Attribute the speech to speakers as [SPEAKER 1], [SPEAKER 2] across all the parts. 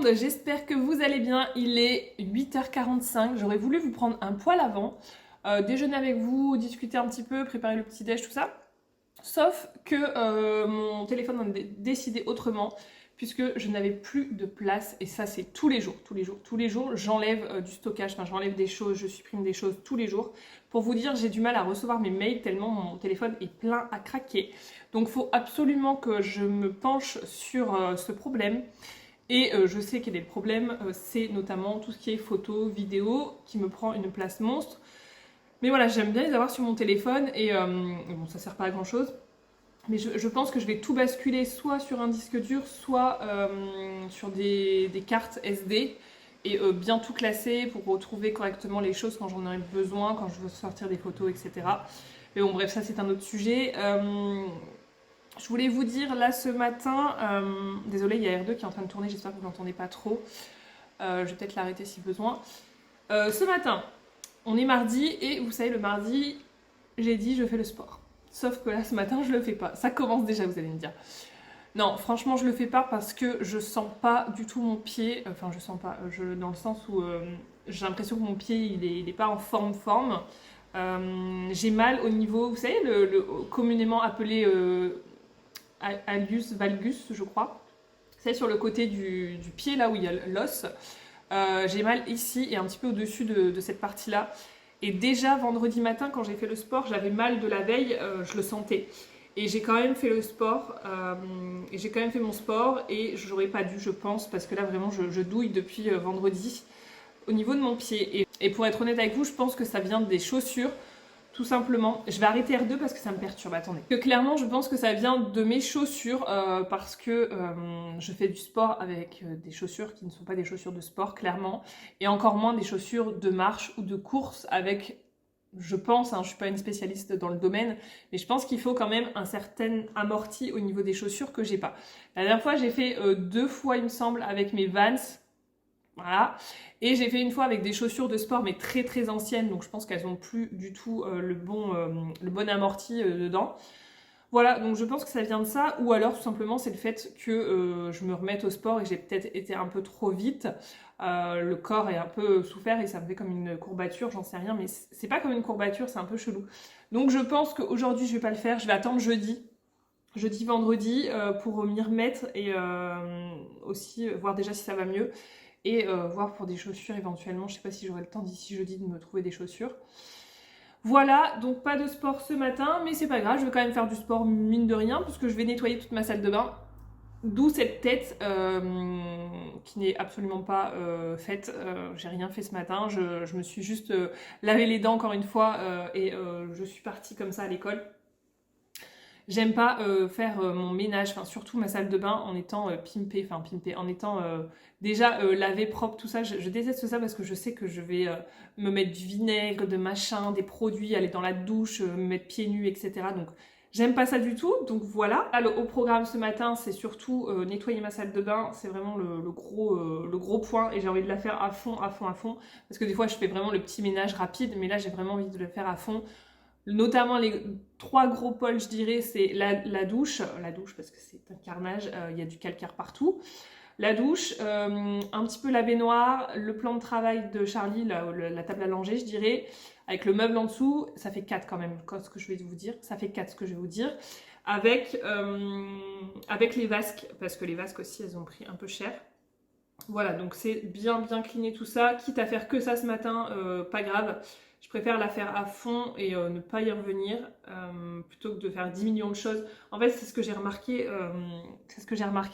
[SPEAKER 1] monde, j'espère que vous allez bien. Il est 8h45, j'aurais voulu vous prendre un poil avant, déjeuner avec vous, discuter un petit peu, préparer le petit déj, tout ça. Sauf que mon téléphone a décidé autrement, puisque je n'avais plus de place, et ça c'est tous les jours, j'enlève du stockage, enfin j'enlève des choses, je supprime des choses tous les jours. Pour vous dire, j'ai du mal à recevoir mes mails tellement mon téléphone est plein à craquer. Donc il faut absolument que je me penche sur ce problème. Et je sais quel est le problème, c'est notamment tout ce qui est photo, vidéo, qui me prend une place monstre. Mais voilà, j'aime bien les avoir sur mon téléphone et bon, ça sert pas à grand chose. Mais je pense que je vais tout basculer soit sur un disque dur, soit sur des cartes SD et bien tout classer pour retrouver correctement les choses quand j'en ai besoin, quand je veux sortir des photos, etc. Mais bon, bref, ça c'est un autre sujet. Je voulais vous dire là ce matin, désolé, il y a R2 qui est en train de tourner, j'espère que vous n'entendez pas trop. Je vais peut-être l'arrêter si besoin. Ce matin, on est mardi et vous savez, le mardi, j'ai dit je fais le sport. Sauf que là ce matin, je le fais pas. Ça commence déjà, vous allez me dire. Non, franchement, je le fais pas parce que je sens pas du tout mon pied. Enfin, je sens pas, dans le sens où j'ai l'impression que mon pied il est pas en forme. J'ai mal au niveau, vous savez, le communément appelé algus valgus, je crois. C'est sur le côté du pied, là où il y a l'os. J'ai mal ici et un petit peu au-dessus de cette partie-là. Et déjà vendredi matin, quand j'ai fait le sport, j'avais mal de la veille, je le sentais. Et j'ai quand même fait le sport, et j'ai quand même fait mon sport, et j'aurais pas dû, je pense, parce que là vraiment je douille depuis vendredi au niveau de mon pied. Et pour être honnête avec vous, je pense que ça vient des chaussures. Tout simplement, je vais arrêter R2 parce que ça me perturbe, attendez. Que clairement, je pense que ça vient de mes chaussures parce que je fais du sport avec des chaussures qui ne sont pas des chaussures de sport, clairement, et encore moins des chaussures de marche ou de course avec, je pense, hein, je suis pas une spécialiste dans le domaine, mais je pense qu'il faut quand même un certain amorti au niveau des chaussures que j'ai pas. La dernière fois, j'ai fait 2 fois, il me semble, avec mes Vans. Voilà. Et j'ai fait une fois avec des chaussures de sport mais très très anciennes, donc je pense qu'elles n'ont plus du tout le bon amorti dedans. Voilà, donc je pense que ça vient de ça, ou alors tout simplement c'est le fait que je me remette au sport et j'ai peut-être été un peu trop vite. Le corps est un peu souffert et ça me fait comme une courbature, j'en sais rien, mais c'est pas comme une courbature, c'est un peu chelou. Donc je pense qu'aujourd'hui je vais pas le faire, je vais attendre jeudi, vendredi, pour m'y remettre et aussi voir déjà si ça va mieux. Et voir pour des chaussures éventuellement, je sais pas si j'aurai le temps d'ici jeudi de me trouver des chaussures. Voilà, donc pas de sport ce matin, mais c'est pas grave, je vais quand même faire du sport mine de rien, puisque je vais nettoyer toute ma salle de bain. D'où cette tête qui n'est absolument pas faite, j'ai rien fait ce matin, je me suis juste lavé les dents encore une fois et je suis partie comme ça à l'école. J'aime pas faire mon ménage, enfin surtout ma salle de bain en étant pimpée, en étant déjà lavé propre, tout ça. Je déteste ça parce que je sais que je vais me mettre du vinaigre, de machin, des produits, aller dans la douche, me mettre pieds nus, etc. Donc j'aime pas ça du tout. Donc voilà. Là, au programme ce matin, c'est surtout nettoyer ma salle de bain. C'est vraiment le gros point et j'ai envie de la faire à fond. Parce que des fois je fais vraiment le petit ménage rapide, mais là j'ai vraiment envie de le faire à fond. Notamment les 3 gros pôles, je dirais, c'est la douche parce que c'est un carnage, il y a du calcaire partout. La douche, un petit peu la baignoire, le plan de travail de Charlie, la table à langer, je dirais, avec le meuble en dessous, ça fait 4 quand même, ce que je vais vous dire, ça fait 4 ce que je vais vous dire, avec les vasques, parce que les vasques aussi, elles ont pris un peu cher. Voilà, donc c'est bien cleaner tout ça, quitte à faire que ça ce matin, pas grave. Je préfère la faire à fond et ne pas y revenir plutôt que de faire 10 millions de choses. En fait, c'est ce que j'ai remarqué,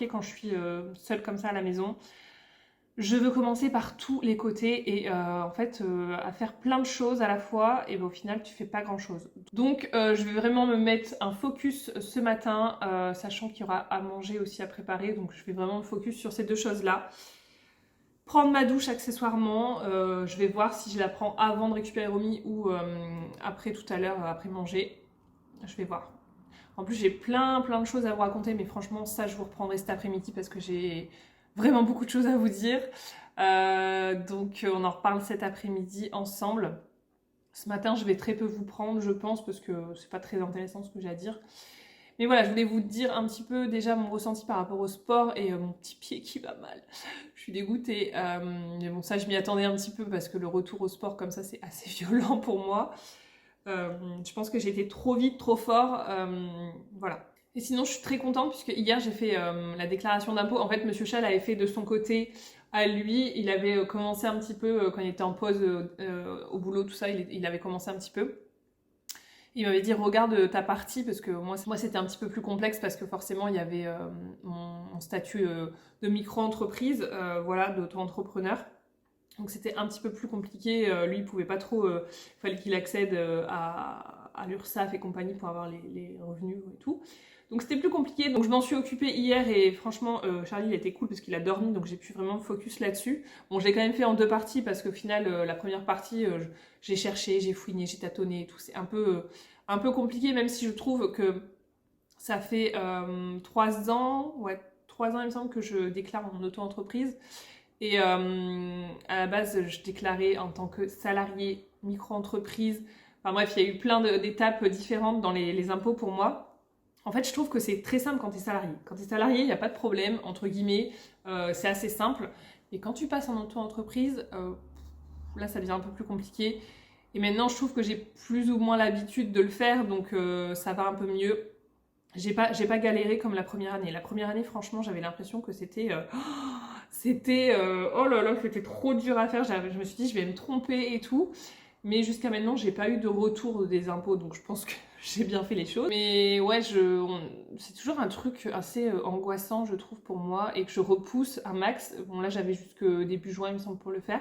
[SPEAKER 1] quand je suis seule comme ça à la maison. Je veux commencer par tous les côtés et en fait à faire plein de choses à la fois et au final tu fais pas grand chose. Donc je vais vraiment me mettre un focus ce matin, sachant qu'il y aura à manger aussi à préparer, donc je vais vraiment me focus sur ces 2 choses là. Prendre ma douche accessoirement, je vais voir si je la prends avant de récupérer Romy ou après tout à l'heure, après manger. Je vais voir. En plus j'ai plein de choses à vous raconter, mais franchement ça je vous reprendrai cet après-midi parce que j'ai vraiment beaucoup de choses à vous dire. Donc on en reparle cet après-midi ensemble. Ce matin je vais très peu vous prendre je pense parce que c'est pas très intéressant ce que j'ai à dire. Mais voilà, je voulais vous dire un petit peu déjà mon ressenti par rapport au sport et mon petit pied qui va mal. Je suis dégoûtée. Mais bon, ça, je m'y attendais un petit peu parce que le retour au sport comme ça, c'est assez violent pour moi. Je pense que j'ai été trop vite, trop fort. Voilà. Et sinon, je suis très contente puisque hier, j'ai fait la déclaration d'impôt. En fait, Monsieur Chal avait fait de son côté à lui. Il avait commencé un petit peu, quand il était en pause au boulot, tout ça, il avait commencé un petit peu. Il m'avait dit regarde ta partie parce que moi c'était un petit peu plus complexe parce que forcément il y avait mon statut de micro-entreprise, voilà, d'auto-entrepreneur. Donc c'était un petit peu plus compliqué. Lui il pouvait pas trop, fallait qu'il accède à l'URSSAF et compagnie pour avoir les revenus et tout. Donc c'était plus compliqué, donc je m'en suis occupée hier et franchement Charlie il était cool parce qu'il a dormi donc j'ai pu vraiment me focus là-dessus. Bon j'ai quand même fait en 2 parties parce qu'au final la première partie j'ai cherché, j'ai fouiné, j'ai tâtonné et tout. C'est un peu compliqué même si je trouve que ça fait 3 ans, ouais 3 ans il me semble que je déclare en auto-entreprise. Et à la base je déclarais en tant que salarié, micro-entreprise. Enfin bref il y a eu plein d'étapes différentes dans les impôts pour moi. En fait, je trouve que c'est très simple quand tu es salarié. Quand tu es salarié, il n'y a pas de problème, entre guillemets, c'est assez simple. Et quand tu passes en auto-entreprise, là, ça devient un peu plus compliqué. Et maintenant, je trouve que j'ai plus ou moins l'habitude de le faire, donc ça va un peu mieux. J'ai pas galéré comme la première année. La première année, franchement, j'avais l'impression que c'était... oh là là, c'était trop dur à faire. Je me suis dit, je vais me tromper et tout. Mais jusqu'à maintenant, j'ai pas eu de retour des impôts, donc je pense que j'ai bien fait les choses. Mais ouais, c'est toujours un truc assez angoissant, je trouve, pour moi, et que je repousse un max. Bon, là, j'avais jusque début juin, il me semble, pour le faire.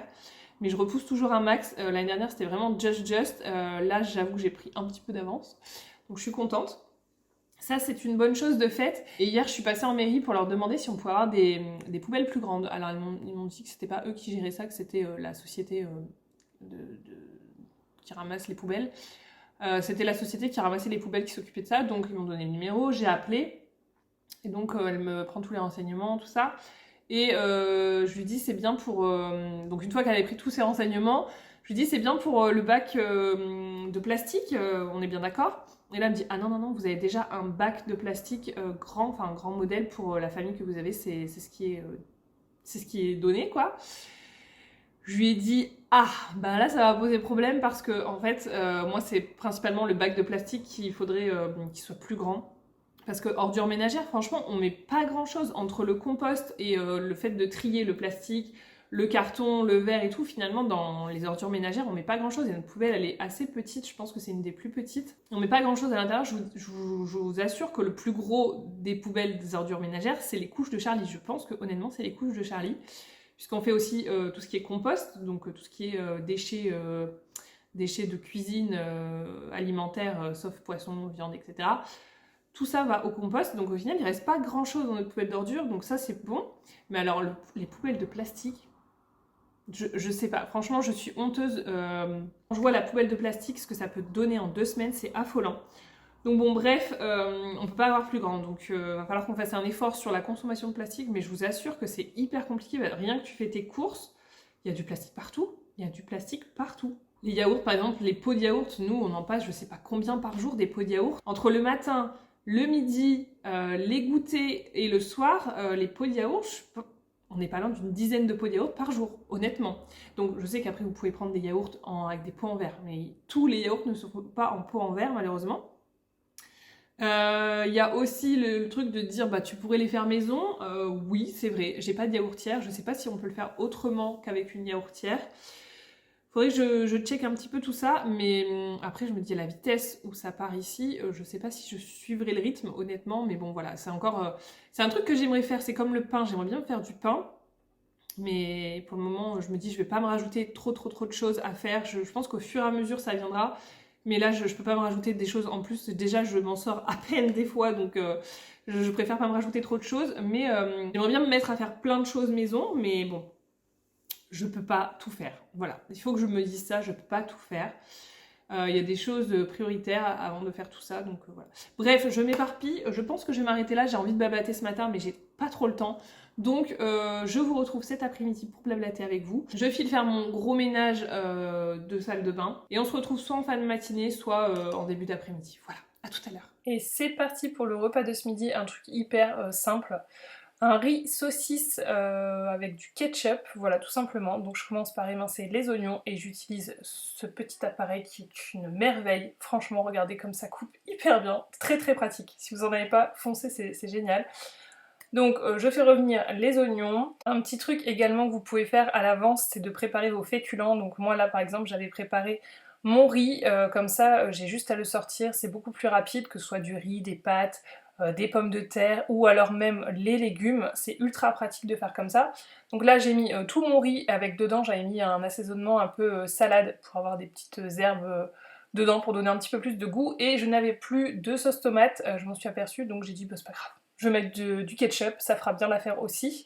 [SPEAKER 1] Mais je repousse toujours un max. L'année dernière, c'était vraiment just. Là, j'avoue que j'ai pris un petit peu d'avance. Donc, je suis contente. Ça, c'est une bonne chose de fait. Et hier, je suis passée en mairie pour leur demander si on pouvait avoir des poubelles plus grandes. Alors, ils m'ont dit que c'était pas eux qui géraient ça, que c'était la société qui ramasse les poubelles. C'était la société qui ramassait les poubelles qui s'occupait de ça, donc ils m'ont donné le numéro, j'ai appelé, et donc elle me prend tous les renseignements, tout ça, et je lui dis c'est bien pour... donc une fois qu'elle avait pris tous ces renseignements, je lui dis c'est bien pour le bac de plastique, on est bien d'accord? Et là elle me dit ah non, vous avez déjà un bac de plastique grand, enfin un grand modèle pour la famille que vous avez, c'est ce qui est donné quoi. Je lui ai dit ah bah là ça va poser problème parce que en fait moi c'est principalement le bac de plastique qu'il faudrait qu'il soit plus grand parce que ordures ménagères franchement on met pas grand chose entre le compost et le fait de trier le plastique, le carton, le verre et tout. Finalement dans les ordures ménagères on met pas grand chose et notre poubelle elle est assez petite, je pense que c'est une des plus petites, on met pas grand chose à l'intérieur. Je vous assure que le plus gros des poubelles des ordures ménagères c'est les couches de Charlie. Je pense que honnêtement c'est les couches de Charlie puisqu'on fait aussi tout ce qui est compost, donc tout ce qui est déchets de cuisine alimentaire, sauf poisson, viande, etc. Tout ça va au compost, donc au final il reste pas grand chose dans notre poubelle d'ordures, donc ça c'est bon. Mais alors les poubelles de plastique, je sais pas, franchement je suis honteuse. Quand je vois la poubelle de plastique, ce que ça peut donner en 2 semaines, c'est affolant. Donc bon bref, on peut pas avoir plus grand, donc va falloir qu'on fasse un effort sur la consommation de plastique, mais je vous assure que c'est hyper compliqué. Rien que tu fais tes courses, il y a du plastique partout, Les yaourts par exemple, les pots de yaourt, nous on en passe je sais pas combien par jour des pots de yaourt. Entre le matin, le midi, les goûters et le soir, les pots de yaourt, on n'est pas loin d'une dizaine de pots de yaourt par jour, honnêtement. Donc je sais qu'après vous pouvez prendre des yaourts avec des pots en verre, mais tous les yaourts ne se font pas en pot en verre malheureusement. Y a aussi le truc de dire bah tu pourrais les faire maison. Oui c'est vrai, j'ai pas de yaourtière, je sais pas si on peut le faire autrement qu'avec une yaourtière. Faudrait que je check un petit peu tout ça, mais après je me dis à la vitesse où ça part ici, je sais pas si je suivrai le rythme honnêtement, mais bon voilà, c'est encore c'est un truc que j'aimerais faire, c'est comme le pain, j'aimerais bien faire du pain. Mais pour le moment, je me dis je vais pas me rajouter trop de choses à faire. Je pense qu'au fur et à mesure ça viendra. Mais là, je peux pas me rajouter des choses en plus. Déjà, je m'en sors à peine des fois, donc je préfère pas me rajouter trop de choses. Mais j'aimerais bien me mettre à faire plein de choses maison, mais bon, je peux pas tout faire. Voilà, il faut que je me dise ça, je peux pas tout faire. Il y a des choses prioritaires avant de faire tout ça, donc voilà. Bref, je m'éparpille, je pense que je vais m'arrêter là. J'ai envie de blablater ce matin, mais j'ai pas trop le temps. Donc je vous retrouve cet après-midi pour blablater avec vous. Je file faire mon gros ménage de salle de bain. Et on se retrouve soit en fin de matinée, soit en début d'après-midi. Voilà. À tout à l'heure.
[SPEAKER 2] Et c'est parti pour le repas de ce midi, un truc hyper simple. Un riz saucisse avec du ketchup, voilà tout simplement. Donc je commence par émincer les oignons et j'utilise ce petit appareil qui est une merveille. Franchement, regardez comme ça coupe hyper bien, très très pratique. Si vous en avez pas, foncez, c'est génial. Donc je fais revenir les oignons. Un petit truc également que vous pouvez faire à l'avance, c'est de préparer vos féculents. Donc moi là par exemple, j'avais préparé mon riz, comme ça j'ai juste à le sortir, c'est beaucoup plus rapide, que ce soit du riz, des pâtes, des pommes de terre ou alors même les légumes, c'est ultra pratique de faire comme ça. Donc là j'ai mis tout mon riz avec dedans, j'avais mis un assaisonnement un peu salade pour avoir des petites herbes dedans pour donner un petit peu plus de goût, et je n'avais plus de sauce tomate, je m'en suis aperçue, donc j'ai dit bah c'est pas grave, je vais mettre du ketchup, ça fera bien l'affaire aussi.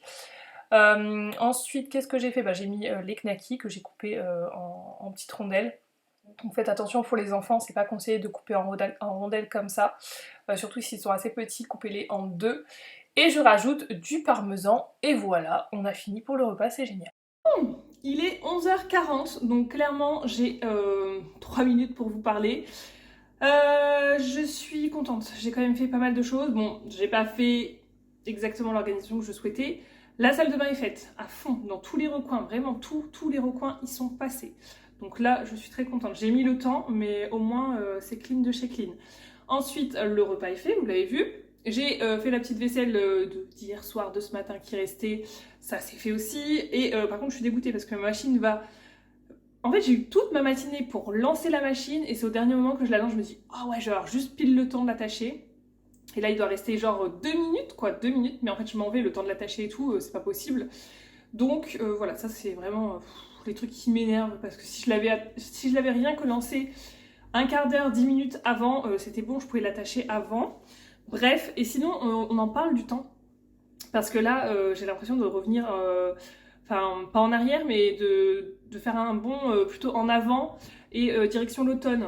[SPEAKER 2] Ensuite qu'est-ce que j'ai fait, bah, j'ai mis les knackis que j'ai coupés en petites rondelles. Donc faites attention pour les enfants, c'est pas conseillé de couper en rondelles comme ça. Surtout s'ils sont assez petits, coupez-les en deux. Et je rajoute du parmesan, et voilà, on a fini pour le repas, c'est génial.
[SPEAKER 1] Il est 11h40, donc clairement j'ai 3 minutes pour vous parler. Je suis contente, j'ai quand même fait pas mal de choses. Bon, j'ai pas fait exactement l'organisation que je souhaitais. La salle de bain est faite à fond, dans tous les recoins, vraiment tous les recoins y sont passés. Donc là, je suis très contente. J'ai mis le temps, mais au moins c'est clean de chez clean. Ensuite, le repas est fait, vous l'avez vu. J'ai fait la petite vaisselle d'hier soir, de ce matin qui restait. Ça s'est fait aussi. Et par contre, je suis dégoûtée parce que ma machine va... En fait, j'ai eu toute ma matinée pour lancer la machine et c'est au dernier moment que je la lance, je me dis « Ah ouais, je vais avoir juste pile le temps de l'attacher ». Et là, il doit rester genre 2 minutes, quoi, 2 minutes. Mais en fait, je m'en vais, le temps de l'attacher et tout, c'est pas possible. Donc voilà, ça c'est vraiment les trucs qui m'énervent parce que si je l'avais rien que lancé un quart d'heure, 10 minutes avant, c'était bon, je pouvais l'attacher avant. Bref, et sinon on en parle du temps parce que là j'ai l'impression de revenir, enfin pas en arrière, mais de faire un bond plutôt en avant et direction l'automne.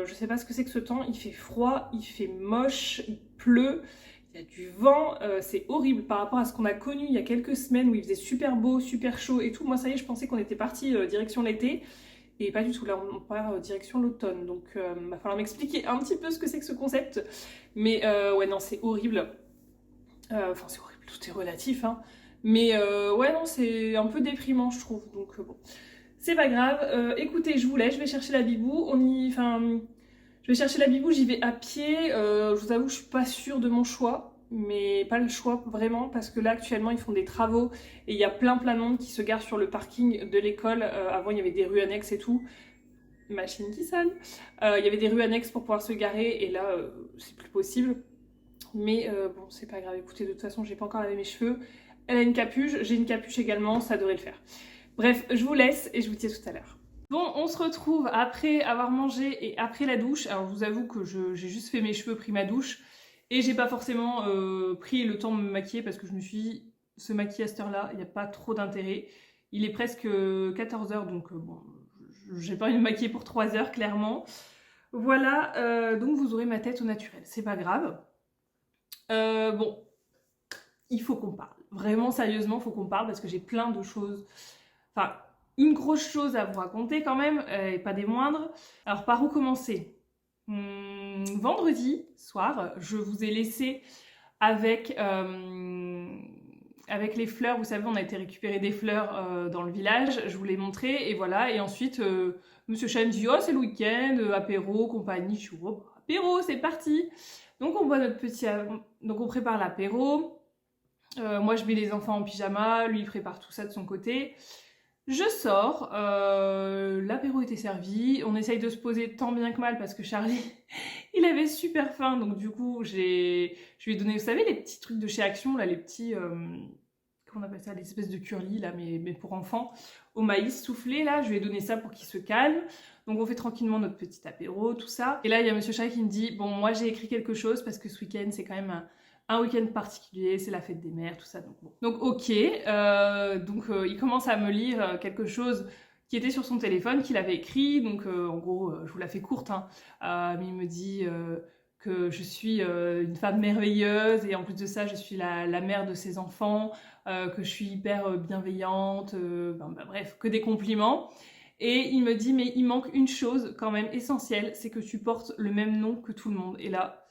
[SPEAKER 1] Je sais pas ce que c'est que ce temps, il fait froid, il fait moche, il pleut. Il y a du vent, c'est horrible par rapport à ce qu'on a connu il y a quelques semaines où il faisait super beau, super chaud et tout. Moi, ça y est, je pensais qu'on était parti direction l'été et pas du tout. Là, on part direction l'automne. Donc, il va falloir m'expliquer un petit peu ce que c'est que ce concept. Mais ouais, non, c'est horrible. Enfin, c'est horrible, tout est relatif. Hein. Mais ouais, non, c'est un peu déprimant, je trouve. Donc, bon, c'est pas grave. Écoutez, je vous laisse, je vais chercher la bibou. Je vais chercher la bibou, j'y vais à pied. Je vous avoue, je suis pas sûre de mon choix, mais pas le choix vraiment parce que là actuellement ils font des travaux et il y a plein de monde qui se gare sur le parking de l'école. Avant il y avait des rues annexes et tout. Machine qui sonne. Il y avait des rues annexes pour pouvoir se garer et là c'est plus possible. Mais bon, c'est pas grave. Écoutez, de toute façon, j'ai pas encore lavé mes cheveux. Elle a une capuche, j'ai une capuche également, ça devrait le faire. Bref, je vous laisse et je vous dis à tout à l'heure. Bon, on se retrouve après avoir mangé et après la douche. Alors, je vous avoue que j'ai juste fait mes cheveux, pris ma douche. Et j'ai pas forcément pris le temps de me maquiller parce que je me suis dit, se maquiller à cette heure-là, il n'y a pas trop d'intérêt. Il est presque 14h, donc bon, j'ai pas envie de me maquiller pour 3 heures, clairement. Voilà, donc vous aurez ma tête au naturel. C'est pas grave. Bon, il faut qu'on parle. Vraiment, sérieusement, il faut qu'on parle parce que j'ai plein de choses... Enfin... Une grosse chose à vous raconter quand même, et pas des moindres. Alors par où commencer ? Vendredi soir, je vous ai laissé avec les fleurs. Vous savez, on a été récupérer des fleurs dans le village. Je vous l'ai montré et voilà. Et ensuite, Monsieur Chat me dit « Oh, c'est le week-end, apéro, compagnie. » Je suis « Oh, apéro, c'est parti !» Donc on boit notre petit... Donc on prépare l'apéro. Moi, je mets les enfants en pyjama. Lui, il prépare tout ça de son côté. Je sors, l'apéro était servi, on essaye de se poser tant bien que mal parce que Charlie, il avait super faim, donc du coup, je lui ai donné, vous savez, les petits trucs de chez Action, là, les petits, comment on appelle ça, les espèces de curly, là, mais pour enfants, au maïs soufflé, là, je lui ai donné ça pour qu'il se calme. Donc on fait tranquillement notre petit apéro, tout ça. Et là, il y a Monsieur Chat qui me dit, bon, moi j'ai écrit quelque chose parce que ce week-end, c'est quand même un week-end particulier, c'est la fête des mères, tout ça. Donc, bon. Donc ok, il commence à me lire quelque chose qui était sur son téléphone, qu'il avait écrit. Donc en gros, je vous la fais courte, hein. Mais il me dit que je suis une femme merveilleuse et en plus de ça, je suis la mère de ses enfants, que je suis hyper bienveillante, bref, que des compliments. Et il me dit, mais il manque une chose quand même essentielle, c'est que tu portes le même nom que tout le monde. Et là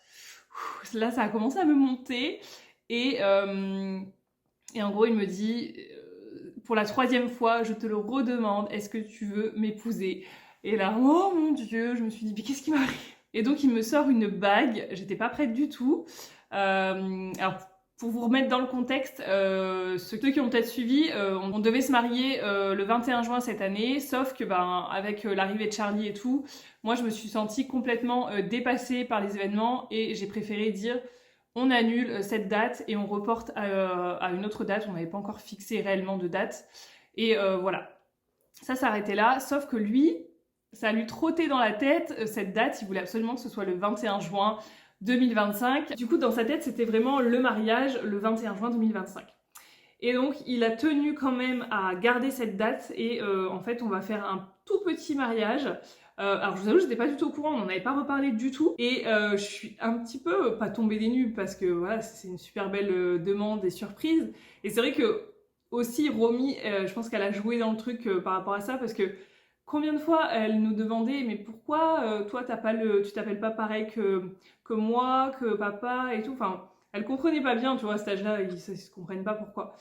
[SPEAKER 1] ça a commencé à me monter. Et en gros, il me dit, pour la 3e fois, je te le redemande, est-ce que tu veux m'épouser? Et là, oh mon Dieu, je me suis dit, mais qu'est-ce qui m'arrive? Et donc, il me sort une bague, j'étais pas prête du tout. Alors, pour vous remettre dans le contexte, ceux qui ont peut-être suivi, on devait se marier le 21 juin cette année, sauf que avec l'arrivée de Charlie et tout, moi je me suis sentie complètement dépassée par les événements et j'ai préféré dire on annule cette date et on reporte à une autre date. On n'avait pas encore fixé réellement de date. Et voilà, ça s'arrêtait là, sauf que lui, ça lui trottait dans la tête cette date, il voulait absolument que ce soit le 21 juin 2025. Du coup, dans sa tête, c'était vraiment le mariage le 21 juin 2025. Et donc, il a tenu quand même à garder cette date et en fait, on va faire un tout petit mariage. Alors, je vous avoue, j'étais pas du tout au courant, on n'en avait pas reparlé du tout. Et je suis un petit peu, pas tombée des nues, parce que voilà, c'est une super belle demande et surprise. Et c'est vrai que aussi, Romy, je pense qu'elle a joué dans le truc par rapport à ça, parce que combien de fois elle nous demandait mais pourquoi toi tu t'appelles pas pareil que moi, que papa et tout. Enfin, elle comprenait pas bien, tu vois, à cet âge-là, ils se comprennent pas pourquoi.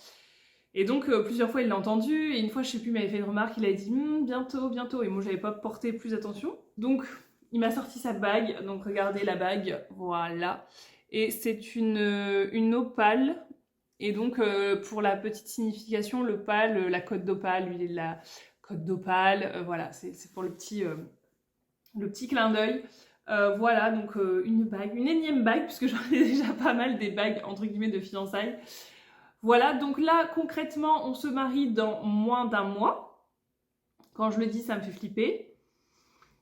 [SPEAKER 1] Et donc plusieurs fois il l'a entendu et une fois je sais plus, il m'avait fait une remarque, il a dit bientôt, bientôt, et moi j'avais pas porté plus attention. Donc il m'a sorti sa bague, donc regardez la bague, voilà. Et c'est une opale. Et donc pour la petite signification, l'opale, la cote d'opale, l'huile de la Côte d'Opale, voilà, c'est pour le petit clin d'œil. Voilà, donc une bague, une énième bague, puisque j'en ai déjà pas mal des bagues, entre guillemets, de fiançailles. Voilà, donc là, concrètement, on se marie dans moins d'un mois. Quand je le dis, ça me fait flipper.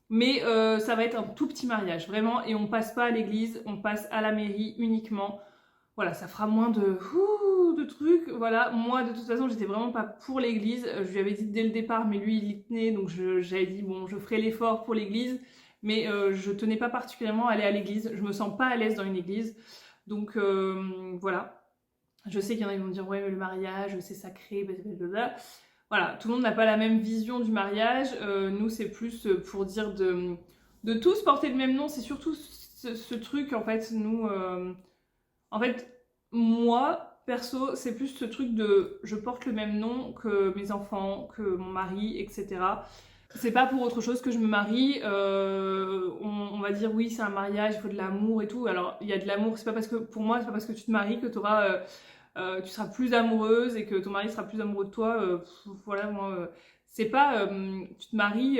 [SPEAKER 1] Mais ça va être un tout petit mariage, vraiment, et on passe pas à l'église, on passe à la mairie uniquement. Voilà, ça fera moins de trucs. Voilà, moi de toute façon, j'étais vraiment pas pour l'église. Je lui avais dit dès le départ, mais lui il y tenait, donc j'avais dit bon, je ferai l'effort pour l'église, mais je tenais pas particulièrement à aller à l'église. Je me sens pas à l'aise dans une église, donc voilà. Je sais qu'il y en a qui vont me dire ouais, mais le mariage c'est sacré, blablabla. Voilà, tout le monde n'a pas la même vision du mariage. Nous, c'est plus pour dire de tous porter le même nom. C'est surtout ce truc en fait, nous. En fait, moi, perso, c'est plus ce truc de je porte le même nom que mes enfants, que mon mari, etc. C'est pas pour autre chose que je me marie. On va dire oui, c'est un mariage, il faut de l'amour et tout. Alors, il y a de l'amour, c'est pas parce que, pour moi, c'est pas parce que tu te maries que tu seras plus amoureuse et que ton mari sera plus amoureux de toi. Voilà, moi, c'est pas tu te maries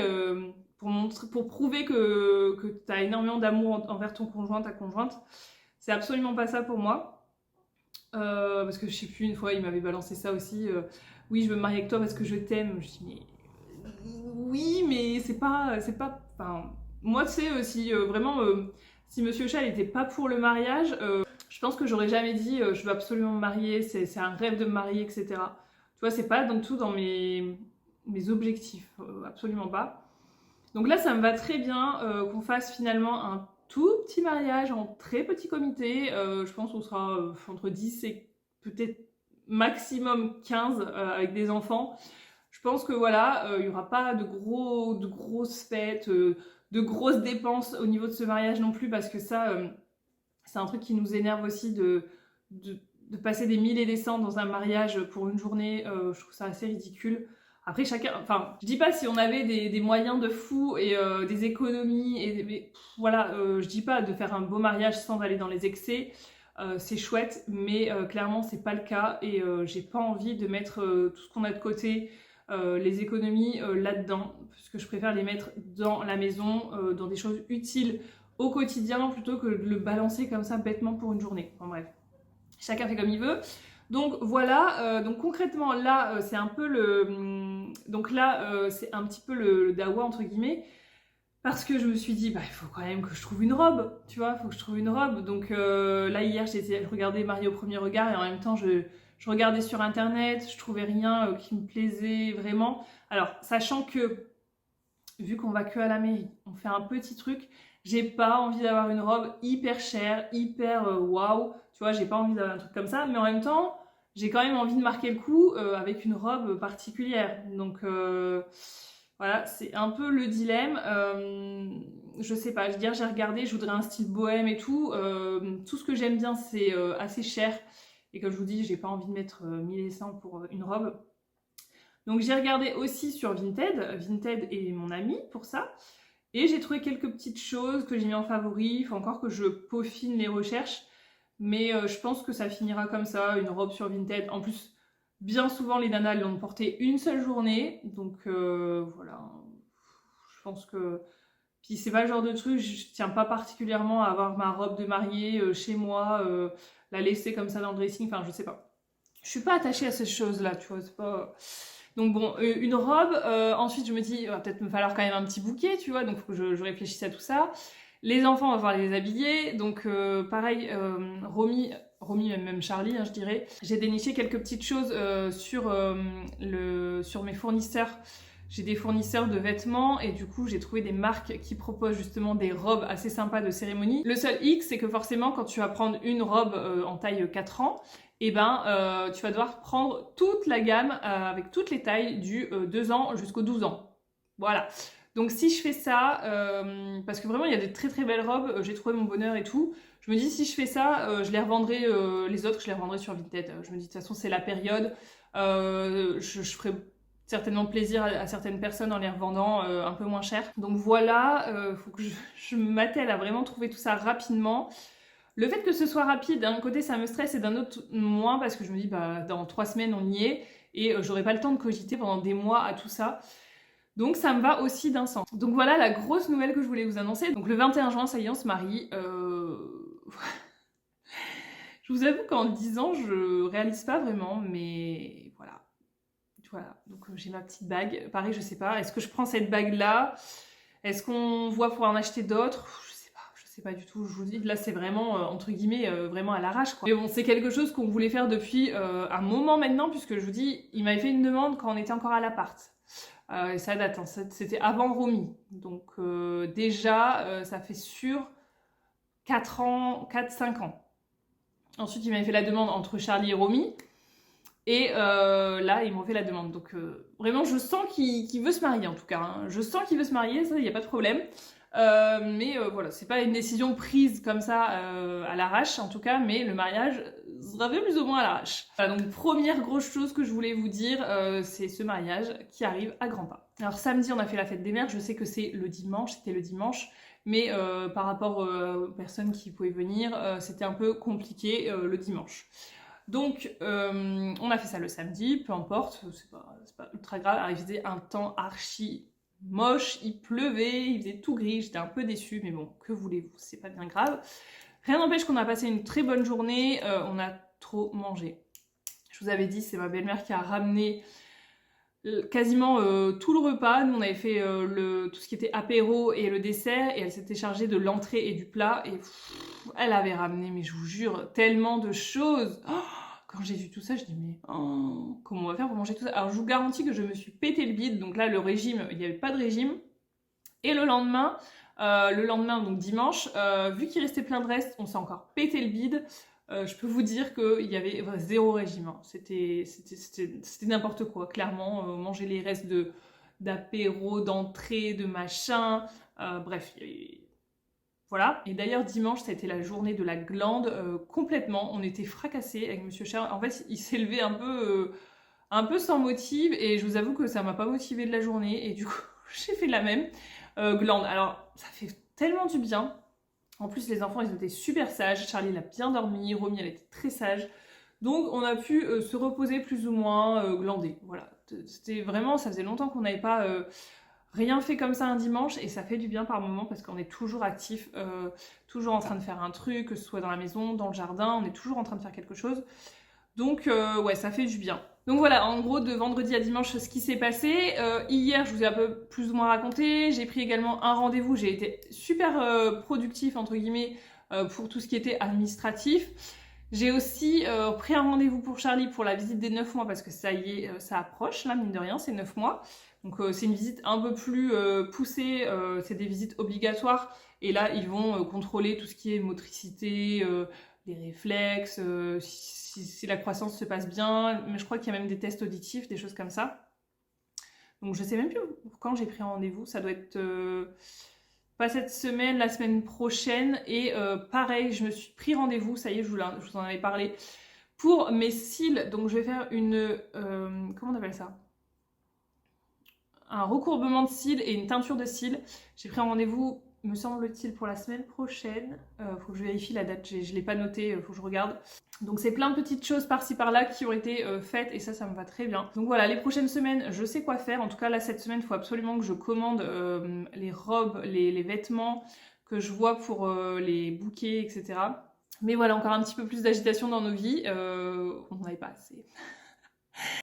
[SPEAKER 1] pour prouver que tu as énormément d'amour envers ton conjoint, ta conjointe. C'est absolument pas ça pour moi. Parce que je sais plus, une fois, il m'avait balancé ça aussi. Oui, je veux me marier avec toi parce que je t'aime. Je dis, mais oui, mais c'est pas. Enfin, moi, tu sais, si vraiment, si Monsieur Chat n'était pas pour le mariage, je pense que j'aurais jamais dit je veux absolument me marier, c'est un rêve de me marier, etc. Tu vois, c'est pas tout dans mes objectifs. Absolument pas. Donc là, ça me va très bien qu'on fasse finalement un tout petit mariage en très petit comité. Je pense qu'on sera entre 10 et peut-être maximum 15 avec des enfants. Je pense que voilà, il n'y aura pas de grosses fêtes, de grosses dépenses au niveau de ce mariage non plus, parce que ça, c'est un truc qui nous énerve aussi de passer des 1000 et des cents dans un mariage pour une journée. Je trouve ça assez ridicule. Après, chacun, enfin, je dis pas si on avait des moyens de fou et des économies, mais voilà, je dis pas de faire un beau mariage sans aller dans les excès, c'est chouette, mais clairement, c'est pas le cas et j'ai pas envie de mettre tout ce qu'on a de côté, les économies là-dedans, parce que je préfère les mettre dans la maison, dans des choses utiles au quotidien plutôt que de le balancer comme ça bêtement pour une journée. Enfin bref, chacun fait comme il veut. Donc voilà, donc concrètement là c'est un peu c'est un petit peu le dawa entre guillemets, parce que je me suis dit bah il faut quand même que je trouve une robe, tu vois, il faut que je trouve une robe. Donc là hier je regardais Marie au premier regard et en même temps je regardais sur internet, je trouvais rien qui me plaisait vraiment. Alors sachant que vu qu'on va que à la mairie, on fait un petit truc, j'ai pas envie d'avoir une robe hyper chère, hyper waouh, tu vois, j'ai pas envie d'avoir un truc comme ça, mais en même temps, j'ai quand même envie de marquer le coup avec une robe particulière. Donc Voilà, c'est un peu le dilemme. Je sais pas, je veux dire, j'ai regardé, je voudrais un style bohème et tout. Tout ce que j'aime bien, c'est assez cher. Et comme je vous dis, j'ai pas envie de mettre 1100 pour une robe. Donc j'ai regardé aussi sur Vinted. Vinted est mon ami pour ça. Et j'ai trouvé quelques petites choses que j'ai mis en favori. Il faut encore que je peaufine les recherches. Mais je pense que ça finira comme ça, une robe sur Vinted. En plus, bien souvent, les nanas l'ont portée une seule journée. Donc voilà, je pense que... Puis c'est pas le genre de truc, je tiens pas particulièrement à avoir ma robe de mariée chez moi, la laisser comme ça dans le dressing, enfin je sais pas. Je suis pas attachée à ces choses-là, tu vois, c'est pas... Donc bon, une robe, ensuite je me dis, il va peut-être me falloir quand même un petit bouquet, tu vois, donc faut que je réfléchisse à tout ça. Les enfants, on va falloir les habiller, donc pareil, Romy, même Charlie, hein, je dirais. J'ai déniché quelques petites choses sur mes fournisseurs. J'ai des fournisseurs de vêtements et du coup j'ai trouvé des marques qui proposent justement des robes assez sympas de cérémonie. Le seul X, c'est que forcément quand tu vas prendre une robe en taille 4 ans, et ben tu vas devoir prendre toute la gamme avec toutes les tailles du 2 ans jusqu'aux 12 ans. Voilà. Donc si je fais ça, parce que vraiment il y a des très très belles robes, j'ai trouvé mon bonheur et tout, je me dis si je fais ça, je les revendrai, les autres je les revendrai sur Vinted. Je me dis de toute façon c'est la période, je ferai certainement plaisir à certaines personnes en les revendant un peu moins cher. Donc voilà, faut que je m'attelle à vraiment trouver tout ça rapidement. Le fait que ce soit rapide, d'un côté ça me stresse et d'un autre moins parce que je me dis bah dans 3 semaines on y est et j'aurai pas le temps de cogiter pendant des mois à tout ça. Donc ça me va aussi d'un sens. Donc voilà la grosse nouvelle que je voulais vous annoncer. Donc le 21 juin, ça y est, on se marie. Je vous avoue qu'en 10 ans, je réalise pas vraiment, mais voilà. Voilà, donc j'ai ma petite bague. Pareil, je sais pas, est-ce que je prends cette bague-là? Est-ce qu'on voit pour en acheter d'autres? Je sais pas du tout. Je vous dis, là c'est vraiment, entre guillemets, vraiment à l'arrache, quoi. Mais bon, c'est quelque chose qu'on voulait faire depuis un moment maintenant, puisque je vous dis, il m'avait fait une demande quand on était encore à l'appart. Et ça date, hein, c'était avant Romy. Donc déjà, ça fait sur 4 ans, 4-5 ans. Ensuite, il m'avait fait la demande entre Charlie et Romy. Et là, ils m'ont fait la demande. Donc vraiment, je sens qu'il veut se marier en tout cas. Hein. Je sens qu'il veut se marier, ça, il n'y a pas de problème. Mais voilà, c'est pas une décision prise comme ça à l'arrache en tout cas, mais le mariage sera fait plus ou moins à l'arrache. Voilà, donc première grosse chose que je voulais vous dire, c'est ce mariage qui arrive à grands pas. Alors samedi, on a fait la fête des mères, je sais que c'est le dimanche, c'était le dimanche, mais par rapport aux personnes qui pouvaient venir, c'était un peu compliqué le dimanche. Donc, on a fait ça le samedi, peu importe, c'est pas ultra grave. Alors, il faisait un temps archi moche, il pleuvait, il faisait tout gris, j'étais un peu déçue, mais bon, que voulez-vous, c'est pas bien grave. Rien n'empêche qu'on a passé une très bonne journée, on a trop mangé. Je vous avais dit, c'est ma belle-mère qui a ramené quasiment tout le repas. Nous, on avait fait tout ce qui était apéro et le dessert, et elle s'était chargée de l'entrée et du plat, et elle avait ramené, mais je vous jure, tellement de choses. Oh, quand j'ai vu tout ça, je dis mais comment on va faire pour manger tout ça? Alors je vous garantis que je me suis pété le bide. Donc là, le régime, il n'y avait pas de régime. Et le lendemain, donc dimanche, vu qu'il restait plein de restes, on s'est encore pété le bide. Je peux vous dire qu'il y avait zéro régime. Hein. C'était n'importe quoi. Clairement, manger les restes d'apéro, d'entrée, de machin. Bref, voilà. Et d'ailleurs, dimanche, ça a été la journée de la glande complètement. On était fracassés avec Monsieur Charles. En fait, il s'est levé un peu sans motif. Et je vous avoue que ça m'a pas motivé de la journée. Et du coup, j'ai fait la même glande. Alors, ça fait tellement du bien. En plus, les enfants, ils étaient super sages. Charlie, il a bien dormi. Romy, elle était très sage. Donc, on a pu se reposer plus ou moins, glander. Voilà. C'était vraiment, ça faisait longtemps qu'on n'avait pas rien fait comme ça un dimanche et ça fait du bien par moment parce qu'on est toujours actif, toujours en train de faire un truc, que ce soit dans la maison, dans le jardin, on est toujours en train de faire quelque chose. Donc ouais, ça fait du bien. Donc voilà, en gros, de vendredi à dimanche, ce qui s'est passé. Hier, je vous ai un peu plus ou moins raconté. J'ai pris également un rendez-vous. J'ai été super productif, entre guillemets, pour tout ce qui était administratif. J'ai aussi pris un rendez-vous pour Charlie pour la visite des 9 mois parce que ça y est, ça approche, là, mine de rien, c'est 9 mois. Donc c'est une visite un peu plus poussée, c'est des visites obligatoires. Et là, ils vont contrôler tout ce qui est motricité, les réflexes, si la croissance se passe bien. Mais je crois qu'il y a même des tests auditifs, des choses comme ça. Donc je sais même plus quand j'ai pris rendez-vous. Ça doit être pas cette semaine, la semaine prochaine. Et pareil, je me suis pris rendez-vous, ça y est, je vous en avais parlé, pour mes cils. Donc je vais faire une... comment on appelle ça? Un recourbement de cils et une teinture de cils. J'ai pris un rendez-vous, me semble-t-il, pour la semaine prochaine. Faut que je vérifie la date, je l'ai pas noté, faut que je regarde. Donc c'est plein de petites choses par-ci par-là qui ont été faites et ça me va très bien. Donc voilà, les prochaines semaines, je sais quoi faire. En tout cas là, cette semaine, il faut absolument que je commande les robes, les vêtements, que je vois pour les bouquets, etc. Mais voilà, encore un petit peu plus d'agitation dans nos vies. On n'en avait pas assez.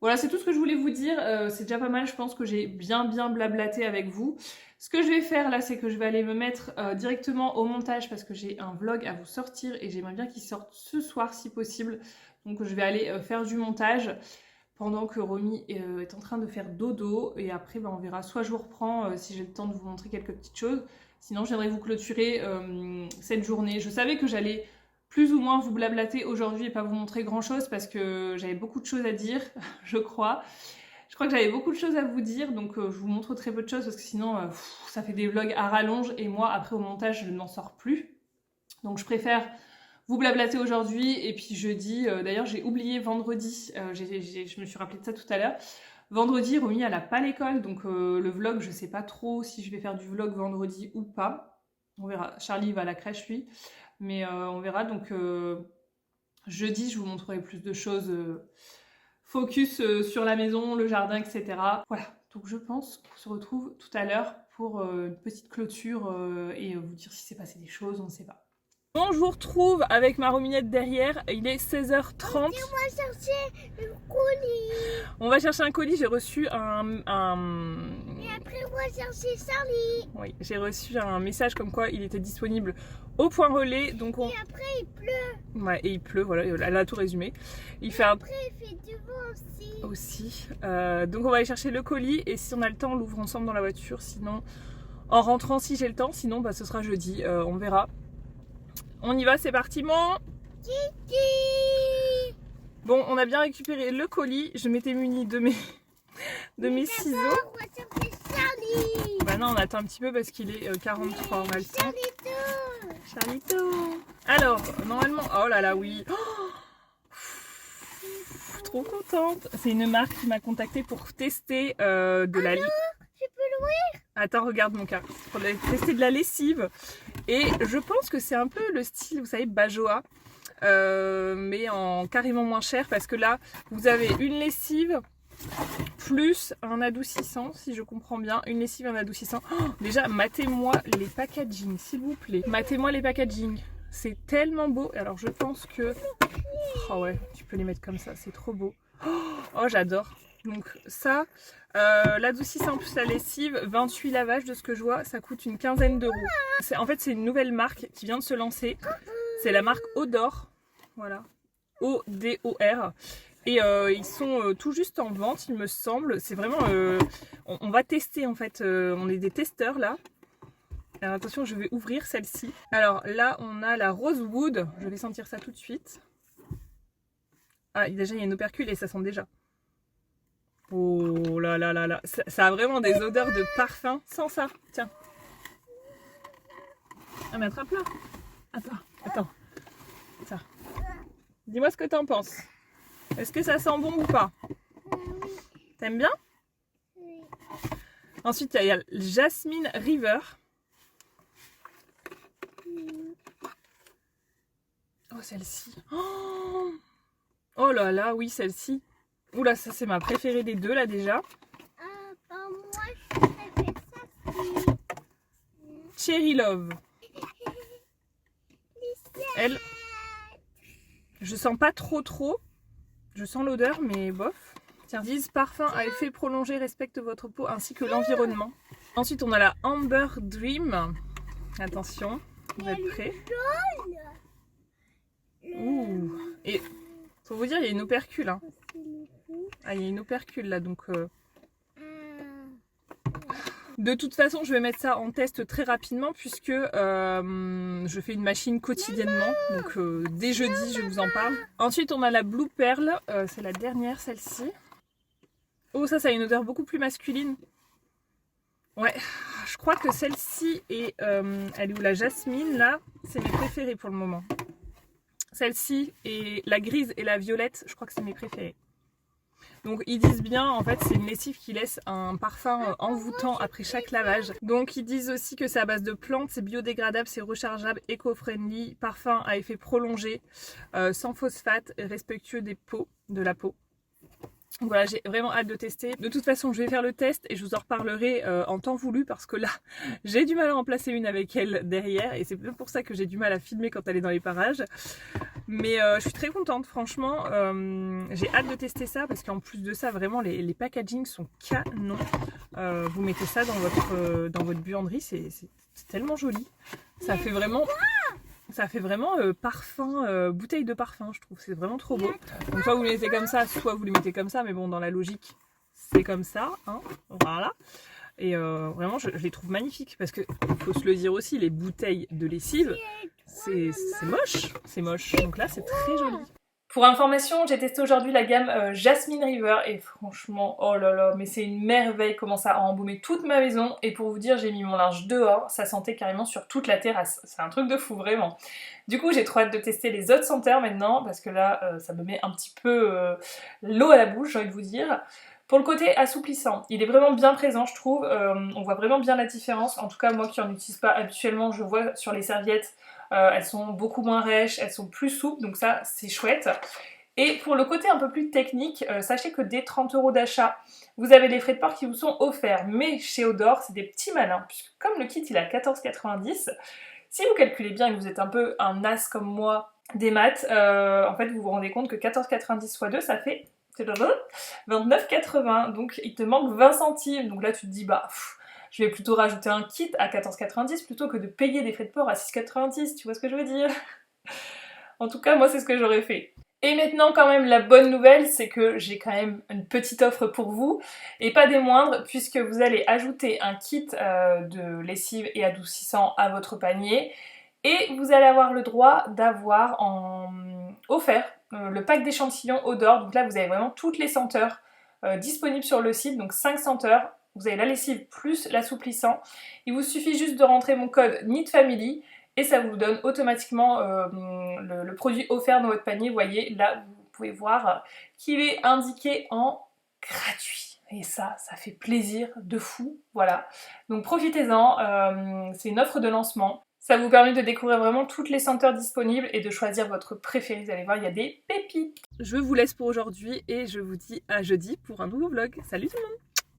[SPEAKER 1] Voilà, c'est tout ce que je voulais vous dire. C'est déjà pas mal, je pense que j'ai bien blablaté avec vous. Ce que je vais faire là, c'est que je vais aller me mettre directement au montage parce que j'ai un vlog à vous sortir et j'aimerais bien qu'il sorte ce soir si possible. Donc je vais aller faire du montage pendant que Romy est en train de faire dodo. Et après, on verra. Soit je vous reprends si j'ai le temps de vous montrer quelques petites choses. Sinon, je viendrai vous clôturer cette journée. Je savais que j'allais plus ou moins vous blablater aujourd'hui et pas vous montrer grand chose parce que j'avais beaucoup de choses à dire, je crois. Je crois que j'avais beaucoup de choses à vous dire, donc je vous montre très peu de choses parce que sinon ça fait des vlogs à rallonge et moi après au montage je n'en sors plus. Donc je préfère vous blablater aujourd'hui et puis jeudi, d'ailleurs j'ai oublié vendredi, je me suis rappelé de ça tout à l'heure. Vendredi, Romy elle a pas l'école, donc le vlog je sais pas trop si je vais faire du vlog vendredi ou pas. On verra, Charlie va à la crèche lui. Mais on verra, donc jeudi je vous montrerai plus de choses focus sur la maison, le jardin, etc. Voilà, donc je pense qu'on se retrouve tout à l'heure pour une petite clôture et vous dire si s'est passé des choses, on ne sait pas. Bon, je vous retrouve avec ma Rominette derrière, il est 16h30.
[SPEAKER 3] On va chercher le colis.
[SPEAKER 1] On va chercher un colis, j'ai reçu
[SPEAKER 3] Et après on va chercher Charlie.
[SPEAKER 1] Oui, j'ai reçu un message comme quoi il était disponible au point relais, donc on...
[SPEAKER 3] Et après il pleut.
[SPEAKER 1] Ouais, et il pleut, voilà, elle a tout résumé. Il fait
[SPEAKER 3] Après il fait du vent
[SPEAKER 1] aussi. Donc on va aller chercher le colis et si on a le temps, on l'ouvre ensemble dans la voiture. Sinon, en rentrant, si j'ai le temps, sinon ce sera jeudi, on verra. On y va, c'est parti, mon
[SPEAKER 3] Kiki.
[SPEAKER 1] Bon, on a bien récupéré le colis. Je m'étais munie de mes ciseaux.
[SPEAKER 3] On va chercher Charlie.
[SPEAKER 1] Bah non, on attend un petit peu parce qu'il est 43, on a le temps.
[SPEAKER 3] Charlito.
[SPEAKER 1] Charlito. Alors, normalement... Oh là là, oui. Oh, trop contente. C'est une marque qui m'a contactée pour tester de la...
[SPEAKER 3] Je peux l'ouvrir?
[SPEAKER 1] Attends, regarde mon cas. Pour tester de la lessive. Et je pense que c'est un peu le style, vous savez, Bajoa. Mais en carrément moins cher. Parce que là, vous avez une lessive plus un adoucissant, si je comprends bien. Une lessive et un adoucissant. Oh, déjà, matez-moi les packaging, s'il vous plaît. Matez-moi les packaging. C'est tellement beau. Alors, je pense que... Oh ouais, tu peux les mettre comme ça. C'est trop beau. Oh, j'adore. Donc ça, l'adoucissant plus la lessive, 28 lavages de ce que je vois, ça coûte une quinzaine d'euros. En fait, c'est une nouvelle marque qui vient de se lancer. C'est la marque Odor. Voilà. O-D-O-R. Et ils sont tout juste en vente, il me semble. C'est vraiment... on va tester en fait. On est des testeurs là. Alors attention, je vais ouvrir celle-ci. Alors là, on a la Rosewood. Je vais sentir ça tout de suite. Ah, déjà, il y a une opercule et ça sent déjà. Oh là là là là. Ça a vraiment des odeurs de parfum sans ça. Tiens. Ah mais attrape-la. Attends. Tiens. Dis-moi ce que t'en penses. Est-ce que ça sent bon ou pas? T'aimes bien?
[SPEAKER 3] Oui.
[SPEAKER 1] Ensuite, il y a Jasmine River. Oh, celle-ci. Oh là là, oui, celle-ci. Oula, ça c'est ma préférée des deux là déjà.
[SPEAKER 3] Moi je préfère ça.
[SPEAKER 1] Cherry Love. Elle, je sens pas trop. Je sens l'odeur, mais bof. Tiens, 10 parfums à effet prolongé respectent votre peau ainsi que l'environnement. Ensuite, on a la Amber Dream. Attention, vous êtes prêts? Ouh. Et faut vous dire, il y a une opercule. Hein. Ah, il y a une opercule là, donc... De toute façon, je vais mettre ça en test très rapidement puisque je fais une machine quotidiennement. Donc dès jeudi, je vous en parle. Ensuite, on a la Blue Pearl. C'est la dernière, celle-ci. Oh, ça a une odeur beaucoup plus masculine. Ouais, je crois que celle-ci est... elle est où, la jasmine, là? C'est mes préférées pour le moment. Celle-ci et la grise et la violette, je crois que c'est mes préférées. Donc ils disent bien, en fait c'est une lessive qui laisse un parfum envoûtant après chaque lavage. Donc ils disent aussi que c'est à base de plantes, c'est biodégradable, c'est rechargeable, éco-friendly, parfum à effet prolongé, sans phosphate, respectueux des peaux, de la peau. Donc voilà, j'ai vraiment hâte de tester. De toute façon, je vais faire le test et je vous en reparlerai en temps voulu parce que là, j'ai du mal à en placer une avec elle derrière et c'est peut-être pour ça que j'ai du mal à filmer quand elle est dans les parages. Mais je suis très contente, franchement. J'ai hâte de tester ça parce qu'en plus de ça, vraiment, les packagings sont canons. Vous mettez ça dans votre buanderie, c'est tellement joli. Ça fait vraiment... parfum, bouteille de parfum, je trouve. C'est vraiment trop beau. Donc soit vous les mettez comme ça, soit vous les mettez comme ça. Mais bon, dans la logique, c'est comme ça. Hein, voilà. Et vraiment, je les trouve magnifiques. Parce que, faut se le dire aussi, les bouteilles de lessive, c'est moche. C'est moche. Donc là, c'est très joli.
[SPEAKER 2] Pour information, j'ai testé aujourd'hui la gamme Jasmine River et franchement, oh là là, mais c'est une merveille comment ça a embaumé toute ma maison. Et pour vous dire, j'ai mis mon linge dehors, ça sentait carrément sur toute la terrasse. C'est un truc de fou, vraiment. Du coup, j'ai trop hâte de tester les autres senteurs maintenant, parce que là, ça me met un petit peu l'eau à la bouche, j'ai envie de vous dire. Pour le côté assouplissant, il est vraiment bien présent, je trouve. On voit vraiment bien la différence. En tout cas, moi qui n'en utilise pas habituellement, je vois sur les serviettes, elles sont beaucoup moins rêches, elles sont plus souples, donc ça, c'est chouette. Et pour le côté un peu plus technique, sachez que dès 30 € d'achat, vous avez les frais de port qui vous sont offerts. Mais chez Odor, c'est des petits malins, puisque comme le kit, il est à 14,90 €, si vous calculez bien et que vous êtes un peu un as comme moi des maths, en fait, vous vous rendez compte que 14,90 x 2, ça fait 29,80 €. Donc, il te manque 20 centimes. Donc là, tu te dis, bah... je vais plutôt rajouter un kit à 14,90 € plutôt que de payer des frais de port à 6,90 €, tu vois ce que je veux dire? En tout cas, moi, c'est ce que j'aurais fait. Et maintenant, quand même, la bonne nouvelle, c'est que j'ai quand même une petite offre pour vous, et pas des moindres, puisque vous allez ajouter un kit de lessive et adoucissant à votre panier, et vous allez avoir le droit d'avoir offert le pack d'échantillons Odor. Donc là, vous avez vraiment toutes les senteurs disponibles sur le site, donc 5 senteurs. Vous avez la lessive plus l'assouplissant. Il vous suffit juste de rentrer mon code NEEDFAMILY et ça vous donne automatiquement le produit offert dans votre panier. Vous voyez, là, vous pouvez voir qu'il est indiqué en gratuit. Et ça fait plaisir de fou. Voilà. Donc profitez-en. C'est une offre de lancement. Ça vous permet de découvrir vraiment toutes les senteurs disponibles et de choisir votre préféré. Vous allez voir, il y a des pépites.
[SPEAKER 1] Je vous laisse pour aujourd'hui et je vous dis à jeudi pour un nouveau vlog. Salut tout le monde!